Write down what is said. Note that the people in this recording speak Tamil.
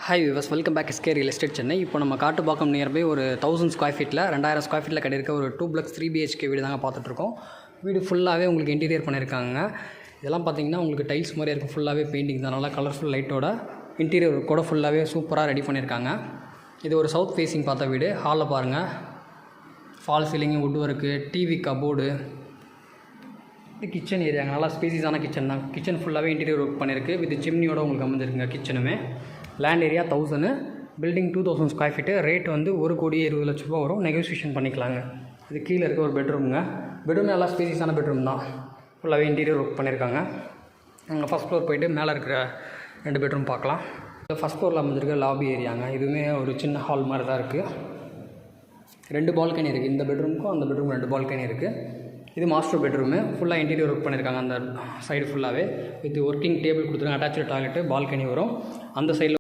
Hi viewers, welcome back SK real estate Chennai. இப்போ நம்ம காட்டுப்பாக்கம் நியர்பை ஒரு 1000 ஸ்கொயர் ஃபீட்டில் 2000 ஸ்கொயர் ஃபீட்டில் கட்டியிருக்க ஒரு 2 3 BHK வீடு தாங்க பார்த்துட்ருக்கோம். வீடு ஃபுல்லாகவே உங்களுக்கு இன்டீரியர் பண்ணியிருக்காங்க. இதெல்லாம் பார்த்தீங்கன்னா உங்களுக்கு டைல்ஸ் மாதிரியே இருக்கும். ஃபுல்லாகவே பெயிண்டிங் தான், நல்லா கலர்ஃபுல் லைட்டோட இன்டீரியர் கூட ஃபுல்லாகவே சூப்பராக ரெடி பண்ணியிருக்காங்க. இது ஒரு சவுத் ஃபேஸிங் பார்த்த வீடு. ஹாலில் பாருங்கள், false ceiling, wood work, TV cupboard, இது கிச்சன் ஏரியாங்க. நல்லா ஸ்பேசியஸான கிச்சன் தான். கிச்சன் ஃபுல்லாகவே இன்டீரியர் ஒர்க் பண்ணியிருக்கு. வித் சிம்னியோட உங்களுக்கு அமைஞ்சிருக்குங்க. கிச்சனுமே land area 1000, building 2000 square feet. Rate வந்து 1,20,00,000 ரூபா வரும். நெகோசியேஷன் பண்ணிக்கலாங்க. இது கீழே இருக்க ஒரு பெட்ரூமுங்க. பெட்ரூம் நல்லா ஸ்பேசியஸான பெட்ரூம் தான். ஃபுல்லாகவே இன்டீரியர் ஒர்க் பண்ணியிருக்காங்க. அங்கே ஃபஸ்ட் ஃப்ளோர் போய்ட்டு மேலே இருக்கிற 2 பெட்ரூம் பார்க்கலாம். ஃபஸ்ட் ஃப்ளோரில் அமைஞ்சிருக்க லாபி ஏரியாங்க. இதுவுமே ஒரு சின்ன ஹால் மாதிரி தான் இருக்குது. 2 பால்கனி இருக்குது. இந்த பெட்ரூமுக்கும் அந்த பெட்ரூம் 2 பால்கனி இருக்குது. இது மாஸ்டர் பெட்ரூமு. ஃபுல்லாக இன்டீரியர் ஒர்க் பண்ணியிருக்காங்க. அந்த சைடு ஃபுல்லாகவே வித் ஒர்க்கிங் டேபிள் கொடுத்துருக்காங்க. அட்டாச்சு டாய்லெட்டு, பால்கனி வரும். அந்த சைடில்